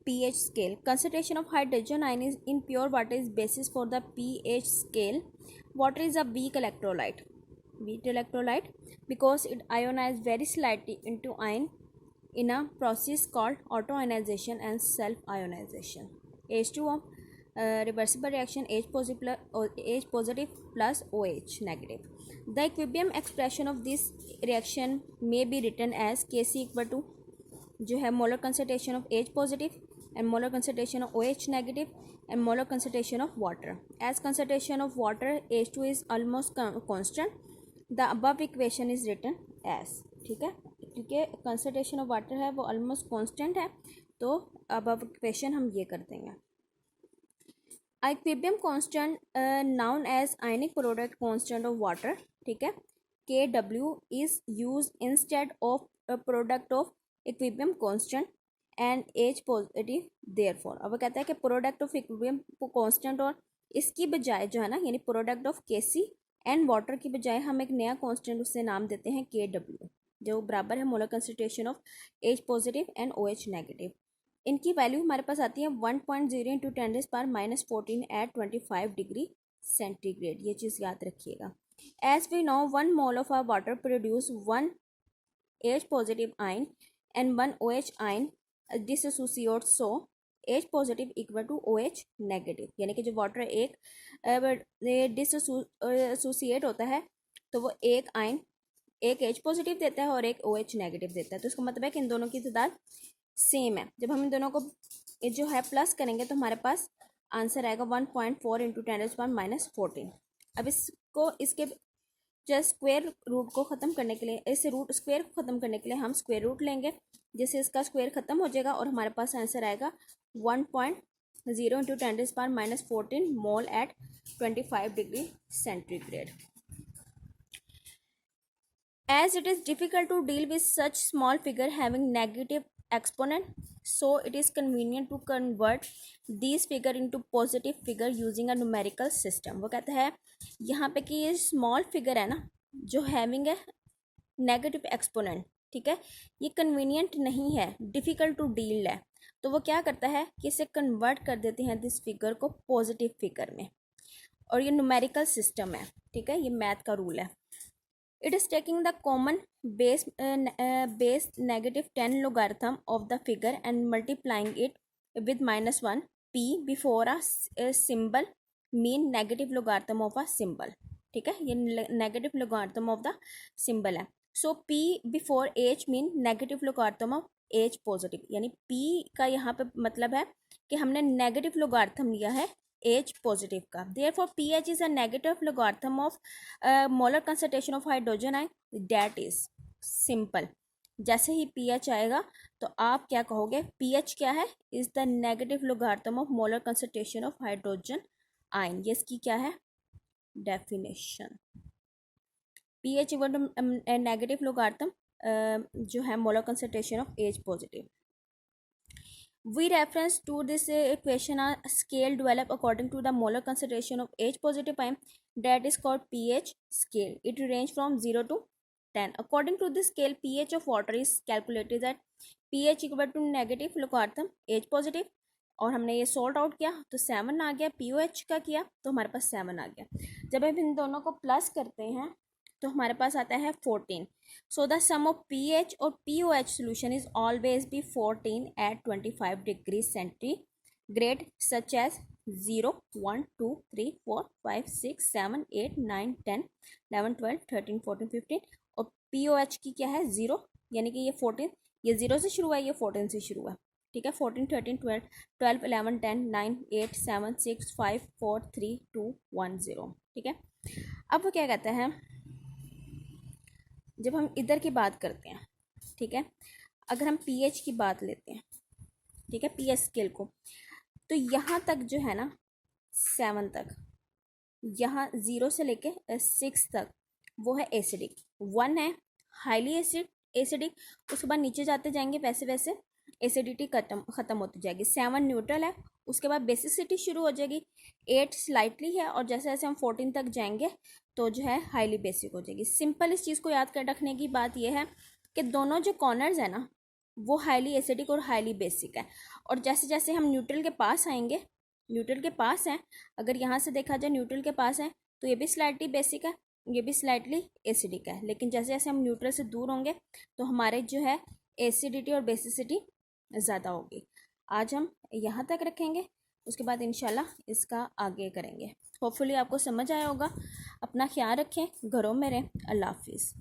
pH scale. Concentration of hydrogen ion is in pure water is basis for the pH scale. Water is a weak electrolyte because it ionizes very slightly into ion in a process called autoionization and self-ionization. H2O reversible reaction H positive plus OH negative. The equilibrium expression of this reaction may be written as Kc equal to जो है molar concentration of H positive and molar concentration of OH negative and molar concentration of water. As concentration of water H2 is almost constant. The above equation is written as. ठीक है, क्योंकि concentration of water है वो almost constant है, तो above equation हम ये कर देंगे. Equilibrium constant known as ionic product constant of water. ठीक है, Kw is use instead of product of equilibrium constant and H positive. Therefore अब कहता है कि प्रोडक्ट ऑफ इक्विलिब्रियम कांस्टेंट और इसकी बजाय जो है ना, यानी product of Kc and water की बजाय हम एक नया कांस्टेंट उससे नाम देते हैं Kw, जो बराबर है molar concentration of H positive and OH negative. इनकी वैल्यू हमारे पास आती है 1.0 इंटू 10⁻⁻14 एट 25 डिग्री सेंटीग्रेड. ये चीज़ याद रखिएगा. As we know 1 mole of are water produce 1 H positive ion and 1 OH ion disassociates, so H positive equal to OH negative. यानी कि जो वाटर एक डिसोसिएट होता है तो वो एक आयन एक H पॉजिटिव देता है और एक OH नेगेटिव देता है. तो इसका मतलब है कि इन दोनों की तादाद सेम है. जब हम इन दोनों को जो है प्लस करेंगे तो हमारे पास आंसर आएगा 1.4 इंटू 10⁻⁻14. अब इसको इसके जस्ट स्क्वायर रूट को ख़त्म करने के लिए, इस रूट स्क्वायर को ख़त्म करने के लिए हम स्क्वायर रूट लेंगे, जिससे इसका स्क्वायर ख़त्म हो जाएगा और हमारे पास आंसर आएगा 1.0 into 10⁻⁻14 mole at 25 degree centigrade. As it is difficult to deal with such small figure having negative exponent, so it is convenient to convert these figure into positive figure using a numerical system. वो कहता है यहाँ पे कि ये small figure है ना, जो हैविंग है नेगेटिव एक्सपोनेंट, ठीक है, ये कन्वीनियंट नहीं है, डिफ़िकल्ट टू डील है. तो वो क्या करता है कि इसे कन्वर्ट कर देते हैं दिस फिगर को पॉजिटिव फिगर में, और ये न्यूमेरिकल सिस्टम है. ठीक है, ये मैथ का रूल है. It is taking the common base negative 10 logarithm of the figure and multiplying it with -1 p before a symbol mean negative logarithm of a symbol. ठीक है, ये negative logarithm of the symbol है. So p before h mean negative logarithm of h positive. यानी p का यहाँ पे मतलब है कि हमने नेगेटिव logarithm लिया है H पॉजिटिव का. Therefore pH is a negative logarithm of molar concentration of hydrogen ion. That is simple. जैसे ही pH आएगा तो आप क्या कहोगे, pH क्या है, is the negative logarithm of molar concentration of hydrogen ion. ये इसकी क्या है definition. pH equal to negative logarithm जो है molar concentration of H positive. We reference to this equation a scale developed according to the molar concentration of H positive ion that is called pH scale. It range from 0 to 10. According to this scale, pH of water is calculated at pH equal to negative logarithm H positive. और हमने ये salt out किया तो 7 आ गया. POH का किया तो हमारे पास 7 आ गया. जब हम इन दोनों को प्लस करते हैं तो हमारे पास आता है 14. So the sum of pH और POH solution is always be 14 at 25 degree centigrade, such as 0, 1, 2, 3, 4, 5, 6, 7, 8, 9, 10, 11, 12, 13, 14, 15. और POH की क्या है 0, यानी कि ये 14, ये 0 से शुरू है, ये 14 से शुरू है. ठीक है, 14, 13, 12, 11, 10, 9, 8, 7, 6, 5, 4, 3, 2, 1, 0. ठीक है, अब वो क्या कहता है, जब हम इधर की बात करते हैं, ठीक है, अगर हम pH की बात लेते हैं, ठीक है, pH स्केल को, तो यहाँ तक जो है ना 7 तक, यहाँ 0 से लेके 6 तक वो है एसिडिक, 1 है हाईली एसिडिक. उसके बाद नीचे जाते जाएंगे वैसे वैसे एसिडिटी ख़त्म होती जाएगी. 7 न्यूट्रल है, उसके बाद बेसिसिटी शुरू हो जाएगी. 8 स्लाइटली है, और जैसे जैसे हम 14 तक जाएंगे तो जो है हाईली बेसिक हो जाएगी. सिंपल इस चीज़ को याद कर रखने की बात यह है कि दोनों जो कॉर्नर्स है ना, वो हाईली एसिडिक और हाईली बेसिक है। और जैसे जैसे हम न्यूट्रल के पास आएंगे, न्यूट्रल के पास हैं, अगर यहाँ से देखा जाए न्यूट्रल के पास है तो ये भी स्लाइटली बेसिक है, ये भी स्लाइटली एसिडिक है। लेकिन जैसे जैसे हम न्यूट्रल से दूर होंगे तो हमारे जो है एसिडिटी और बेसिसिटी ज़्यादा होगी। आज हम यहाँ तक रखेंगे, उसके बाद इंशाल्लाह इसका आगे करेंगे। होपफुली आपको समझ आया होगा। अपना ख्याल रखें, घरों में रहें। अल्लाह हाफिज़।